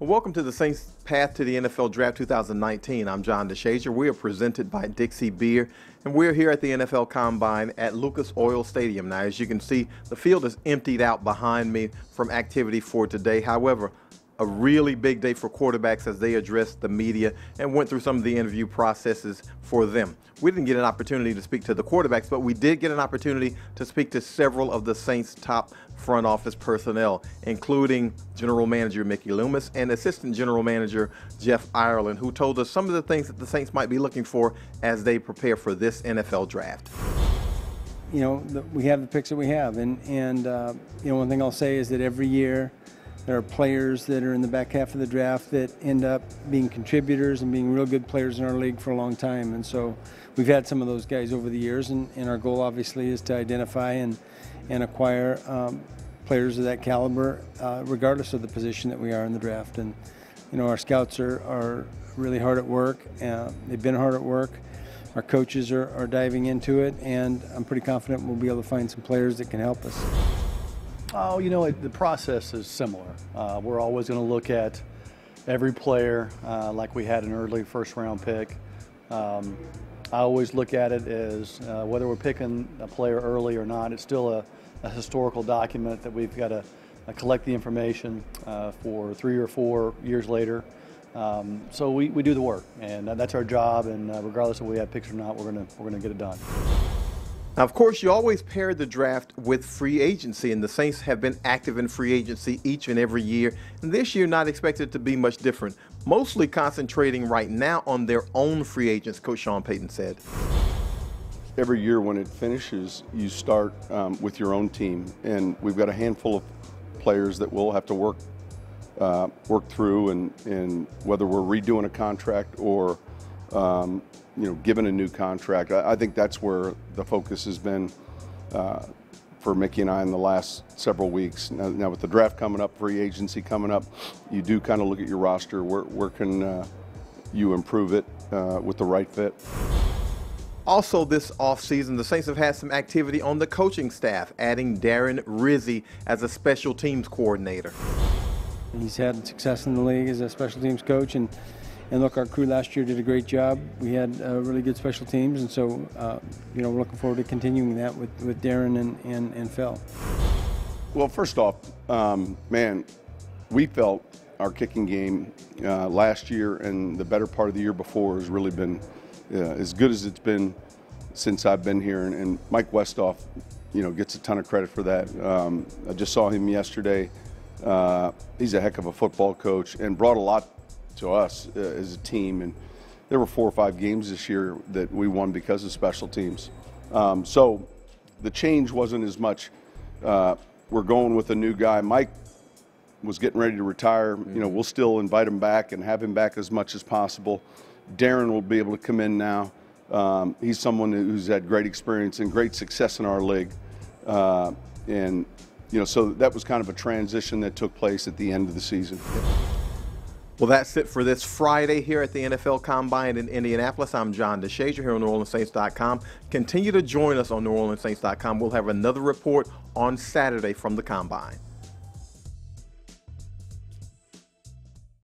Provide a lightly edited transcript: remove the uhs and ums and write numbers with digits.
Well, welcome to the Saints Path to the NFL Draft 2019. I'm John DeShazier. We are presented by Dixie Beer, and we're here at the NFL Combine at Lucas Oil Stadium. Now, as you can see, the field is emptied out behind me from activity for today. However, a really big day for quarterbacks as they addressed the media and went through some of the interview processes for them. We didn't get an opportunity to speak to the quarterbacks, but we did get an opportunity to speak to several of the Saints' top front office personnel, including General Manager Mickey Loomis and Assistant General Manager Jeff Ireland, who told us some of the things that the Saints might be looking for as they prepare for this NFL draft. You know, we have the picks that we have, and you know, one thing I'll say is that every year there are players that are in the back half of the draft that end up being contributors and being real good players in our league for a long time. And so we've had some of those guys over the years, and our goal obviously is to identify and acquire players of that caliber, regardless of the position that we are in the draft. And you know, our scouts are really hard at work. They've been hard at work. Our coaches are diving into it, and I'm pretty confident we'll be able to find some players that can help us. Oh, you know, the process is similar. We're always going to look at every player like we had an early first-round pick. I always look at it as whether we're picking a player early or not, it's still a historical document that we've got to collect the information for 3 or 4 years later. So we do the work, and that's our job. And regardless of whether we have picks or not, we're gonna get it done. Now, of course, you always pair the draft with free agency, and the Saints have been active in free agency each and every year. And this year, not expected to be much different, mostly concentrating right now on their own free agents, Coach Sean Payton said. Every year when it finishes, you start with your own team, and we've got a handful of players that we'll have to work through, and whether we're redoing a contract or you know, given a new contract. I think that's where the focus has been for Mickey and I in the last several weeks. Now with the draft coming up, free agency coming up, you do kind of look at your roster. Where can you improve it with the right fit? Also this offseason, the Saints have had some activity on the coaching staff, adding Darren Rizzi as a special teams coordinator. He's had success in the league as a special teams coach, and look, our crew last year did a great job. We had really good special teams, and so you know, we're looking forward to continuing that with Darren and Phil. Well, first off, man, we felt our kicking game last year and the better part of the year before has really been as good as it's been since I've been here. And Mike Westhoff, you know, gets a ton of credit for that. I just saw him yesterday. He's a heck of a football coach and brought a lot to us as a team, and there were 4 or 5 games this year that we won because of special teams. So the change wasn't as much. We're going with a new guy. Mike was getting ready to retire. You know, we'll still invite him back and have him back as much as possible. Darren will be able to come in now. He's someone who's had great experience and great success in our league, and you know, so that was kind of a transition that took place at the end of the season. Well, that's it for this Friday here at the NFL Combine in Indianapolis. I'm John DeShazier here on NewOrleansSaints.com. Continue to join us on NewOrleansSaints.com. We'll have another report on Saturday from the Combine.